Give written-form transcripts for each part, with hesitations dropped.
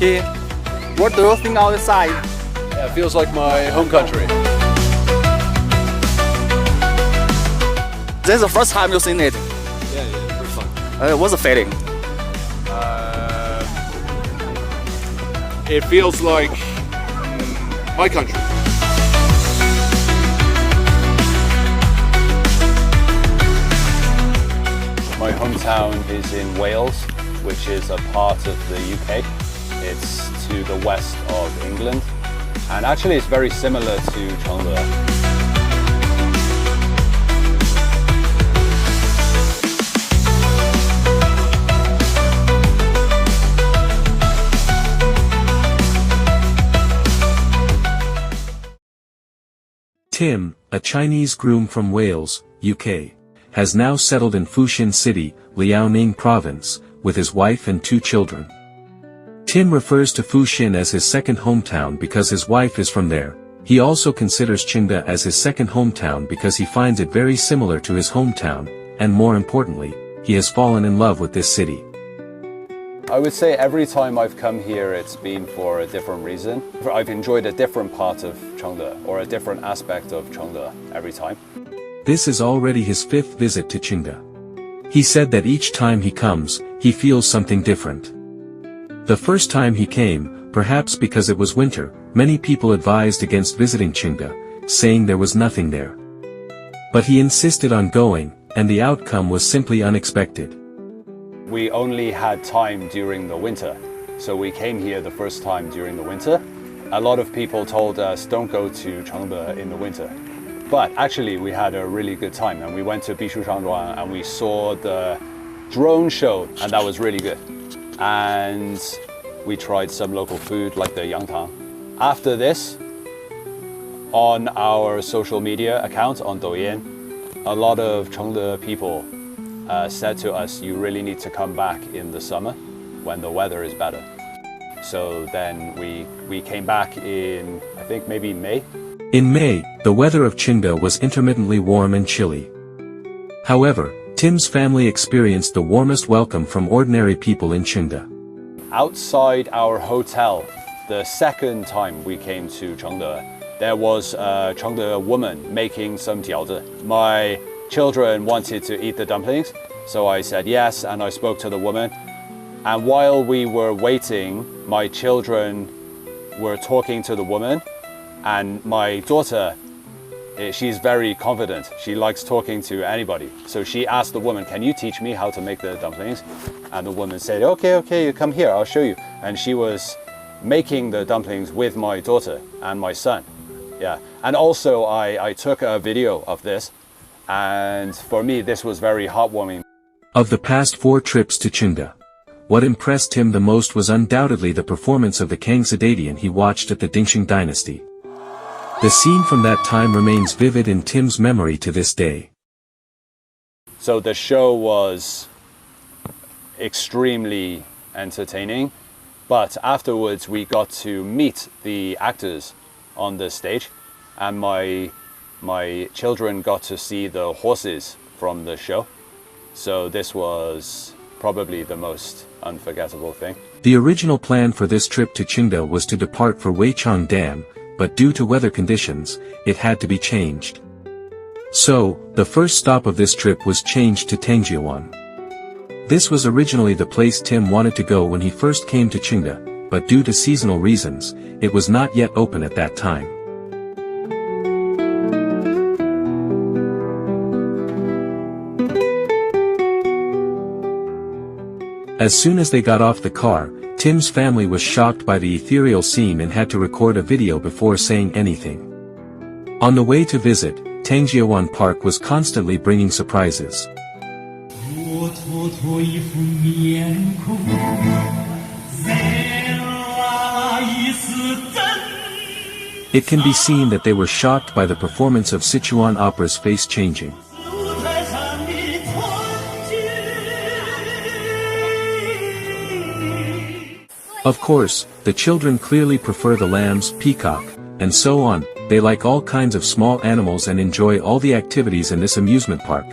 Okay. What do you think outside? Yeah, it feels like my home country. This is the first time you've seen it. Yeah, first time. What's the feeling? It feels like my country. My hometown is in Wales, which is a part of the UK. It's to the west of England, and actually it's very similar to Chengde. Tim, a Chinese groom from Wales, UK, has now settled in Fushin City, Liaoning Province, with his wife and 2 children. Tim refers to Fushin as his second hometown because his wife is from there. He also considers Chengde as his second hometown because he finds it very similar to his hometown, and more importantly, he has fallen in love with this city. I would say every time I've come here it's been for a different reason. I've enjoyed a different part of Chengde, or a different aspect of Chengde every time. This is already his 5th visit to Chengde. He said that each time he comes, he feels something different. The first time he came, perhaps because it was winter, many people advised against visiting Chengde, saying there was nothing there. But he insisted on going, and the outcome was simply unexpected. We only had time during the winter, so we came here the first time during the winter. A lot of people told us don't go to Chengde in the winter. But actually we had a really good time, and we went to Tangjiawan and we saw the drone show, and that was really good. And we tried some local food like the yangtang. After this, on our social media account on Douyin, a lot of Chengde people said to us, you really need to come back in the summer when the weather is better. So then we came back in, I think maybe May. In May, the weather of Chengde was intermittently warm and chilly. However, Tim's family experienced the warmest welcome from ordinary people in Chengde. Outside our hotel, the second time we came to Chengde, there was a Chengde woman making some jiaozi. My children wanted to eat the dumplings, so I said yes, and I spoke to the woman. And while we were waiting, my children were talking to the woman, and my daughter, she's very confident. She likes talking to anybody. So she asked the woman, can you teach me how to make the dumplings? And the woman said, okay, you come here, I'll show you. And she was making the dumplings with my daughter and my son. Yeah, and also I took a video of this, and for me this was very heartwarming. Of the past 4 trips to Chengde, what impressed him the most was undoubtedly the performance of the Kangxidadian he watched at the Dingxing dynasty. The scene from that time remains vivid in Tim's memory to this day. So the show was extremely entertaining, but afterwards we got to meet the actors on the stage, and my children got to see the horses from the show. So this was probably the most unforgettable thing. The original plan for this trip to Chengde was to depart for Weichang Dam, but due to weather conditions, it had to be changed. So, the first stop of this trip was changed to Tangjiawan. This was originally the place Tim wanted to go when he first came to Chengde, but due to seasonal reasons, it was not yet open at that time. As soon as they got off the car, Tim's family was shocked by the ethereal scene and had to record a video before saying anything. On the way to visit, Tangjiawan Park was constantly bringing surprises. It can be seen that they were shocked by the performance of Sichuan opera's face changing. Of course, the children clearly prefer the lambs, peacock, and so on. They like all kinds of small animals and enjoy all the activities in this amusement park.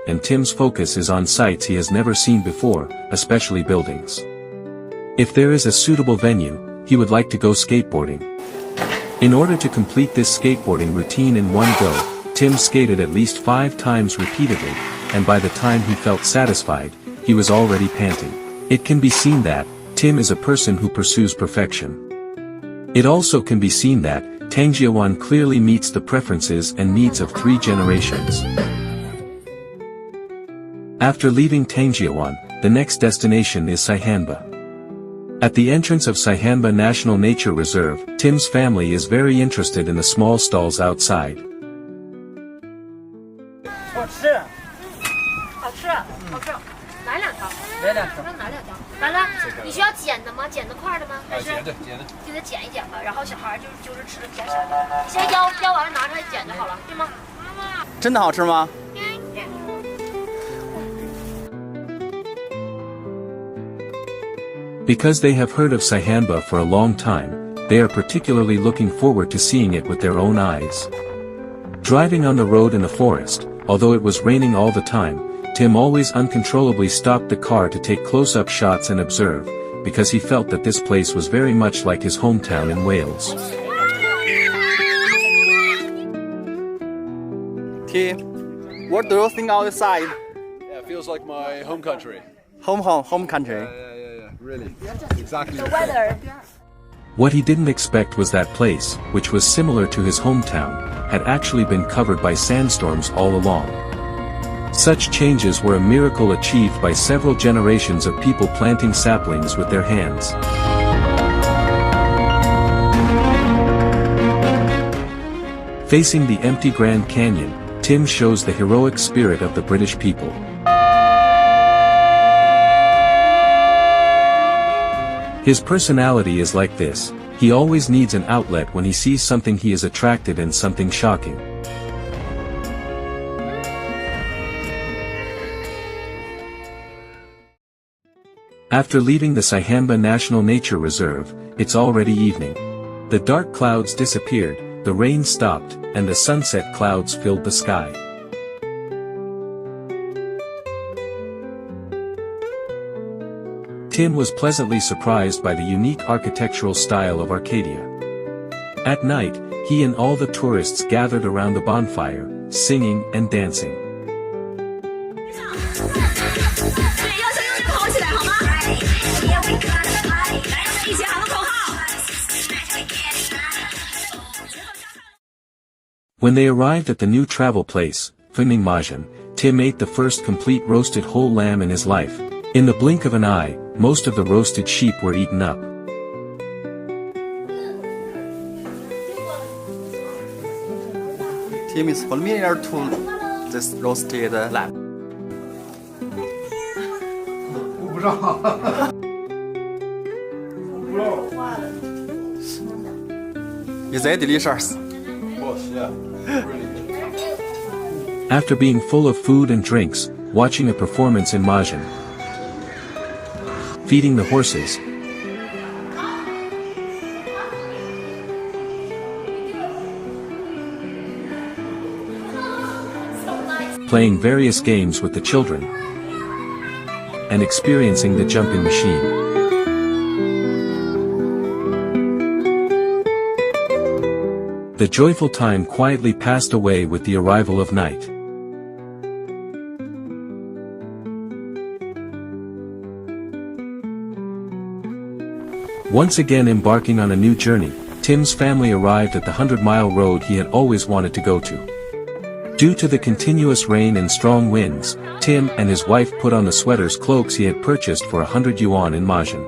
And Tim's focus is on sites he has never seen before, especially buildings. If there is a suitable venue, he would like to go skateboarding. In order to complete this skateboarding routine in one go, Tim skated at least 5 times repeatedly, and by the time he felt satisfied, he was already panting. It can be seen that Tim is a person who pursues perfection. It also can be seen that Tangjiawan clearly meets the preferences and needs of 3 generations. After leaving Tangjiawan, the next destination is Saihanba. At the entrance of Saihanba National Nature Reserve, Tim's family is very interested in the small stalls outside. 好吃，好吃，好吃。哪2条？哪2条？哪2条？完了，你需要剪的吗？剪的块的吗？还是剪的，给它剪一剪吧。然后小孩就是吃的比较少的，你先腰完了拿出来剪就好了，对吗？真的好吃吗？ Because they have heard of Saihanba for a long time, they are particularly looking forward to seeing it with their own eyes. Driving on the road in the forest, although it was raining all the time, Tim always uncontrollably stopped the car to take close-up shots and observe, because he felt that this place was very much like his hometown in Wales. Tim, what do you think of the site? Yeah, it feels like my home country. Home country. Really. Exactly. The weather. What he didn't expect was that place, which was similar to his hometown, had actually been covered by sandstorms all along. Such changes were a miracle achieved by several generations of people planting saplings with their hands. Facing the empty Grand Canyon, Tim shows the heroic spirit of the British people. His personality is like this, he always needs an outlet when he sees something he is attracted in, something shocking. After leaving the Saihanba National Nature Reserve, it's already evening. The dark clouds disappeared, the rain stopped, and the sunset clouds filled the sky. Tim was pleasantly surprised by the unique architectural style of Arcadia. At night, he and all the tourists gathered around the bonfire, singing and dancing. When they arrived at the new travel place, Majin, Tim ate the first complete roasted whole lamb in his life. In the blink of an eye, most of the roasted sheep were eaten up. Tim is familiar to this roasted lamb. Is it delicious? Of course, yeah. Really good. After being full of food and drinks, watching a performance in Majin, feeding the horses, playing various games with the children, and experiencing the jumping machine. The joyful time quietly passed away with the arrival of night. Once again embarking on a new journey, Tim's family arrived at the 100-mile road he had always wanted to go to. Due to the continuous rain and strong winds, Tim and his wife put on the sweaters cloaks he had purchased for 100 yuan in Majin.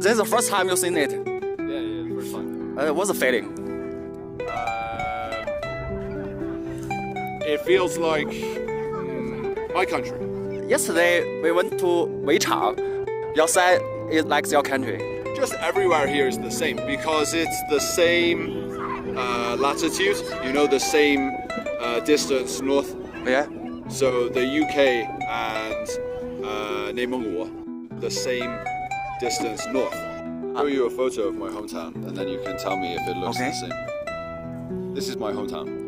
This is the first time you've seen it. Yeah, the first time. What's the feeling? It feels like my country. Yesterday we went to Weichang. Your side is like your country. Just everywhere here is the same because it's the same latitude, the same distance north. Yeah. So the UK and内蒙古, the same distance north. I'll show you a photo of my hometown and then you can tell me if it looks the same. This is my hometown.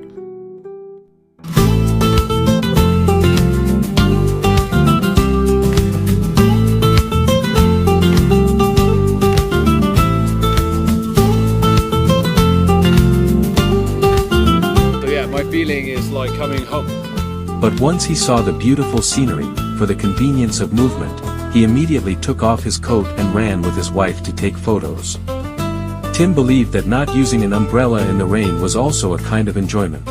But once he saw the beautiful scenery, for the convenience of movement, he immediately took off his coat and ran with his wife to take photos. Tim believed that not using an umbrella in the rain was also a kind of enjoyment.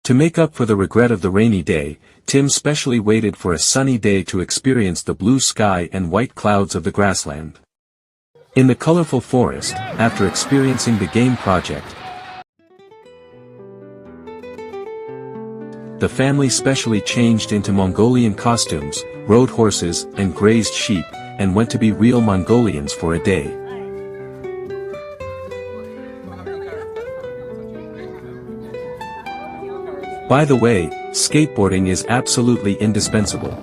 To make up for the regret of the rainy day, Tim specially waited for a sunny day to experience the blue sky and white clouds of the grassland. In the colorful forest, after experiencing the game project, the family specially changed into Mongolian costumes, rode horses and grazed sheep, and went to be real Mongolians for a day. By the way, skateboarding is absolutely indispensable.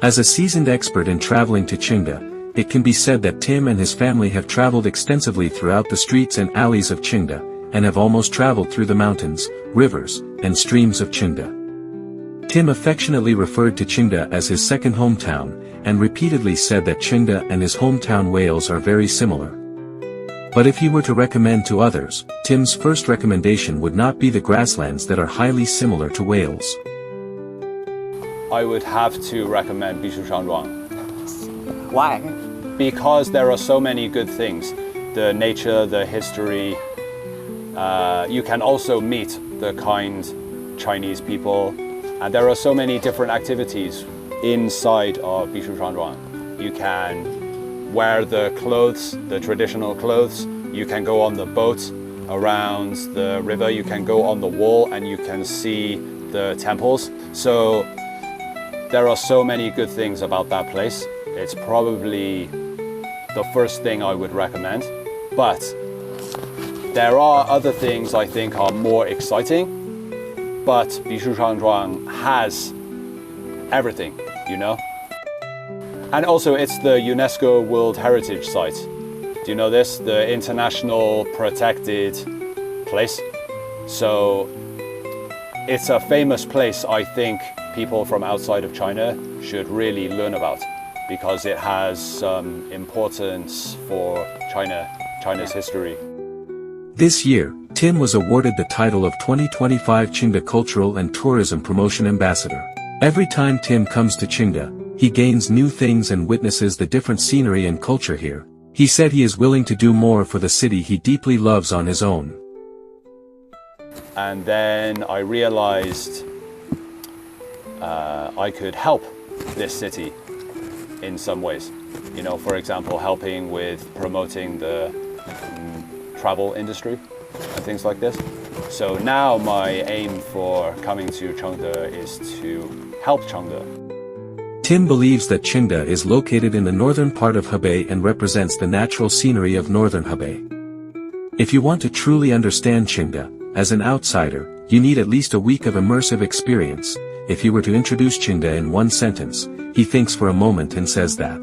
As a seasoned expert in traveling to Chengde, it can be said that Tim and his family have traveled extensively throughout the streets and alleys of Chengde, and have almost traveled through the mountains, rivers, and streams of Chengde. Tim affectionately referred to Chengde as his second hometown, and repeatedly said that Chengde and his hometown Wales are very similar. But if he were to recommend to others, Tim's first recommendation would not be the grasslands that are highly similar to Wales. I would have to recommend Bishu-Shangzhuang. Why? Because there are so many good things. The nature, the history. You can also meet the kind Chinese people. And there are so many different activities inside of Bishu-Shangzhuang. You can wear the clothes, the traditional clothes. You can go on the boat around the river. You can go on the wall and you can see the temples. So there are so many good things about that place. It's probably the first thing I would recommend. But there are other things I think are more exciting. But Bishu-Shangzhuang has everything, you know? And also it's the UNESCO World Heritage Site. Do you know this? The international protected place. So it's a famous place I think people from outside of China should really learn about, because it has some importance for China's history. This year, Tim was awarded the title of 2025 Chengde Cultural and Tourism Promotion Ambassador. Every time Tim comes to Chengde, he gains new things and witnesses the different scenery and culture here. He said he is willing to do more for the city he deeply loves on his own. And then I realized I could help this city in some ways. You know, for example, helping with promoting the travel industry and things like this. So now my aim for coming to Chengde is to help Chengde. Tim believes that Chengde is located in the northern part of Hebei and represents the natural scenery of northern Hebei. If you want to truly understand Chengde, as an outsider, you need at least a week of immersive experience. If you were to introduce Chengde in one sentence, he thinks for a moment and says that.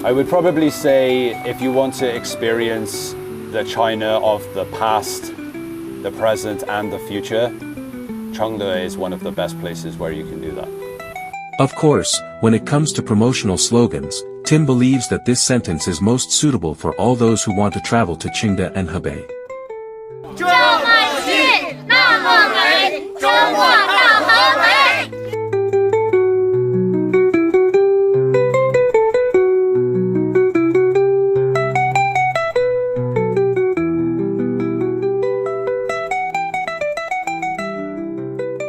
I would probably say if you want to experience the China of the past, the present and the future, Chengde is one of the best places where you can do that. Of course, when it comes to promotional slogans, Tim believes that this sentence is most suitable for all those who want to travel to Chengde and Hebei. 这么近，那么美，中国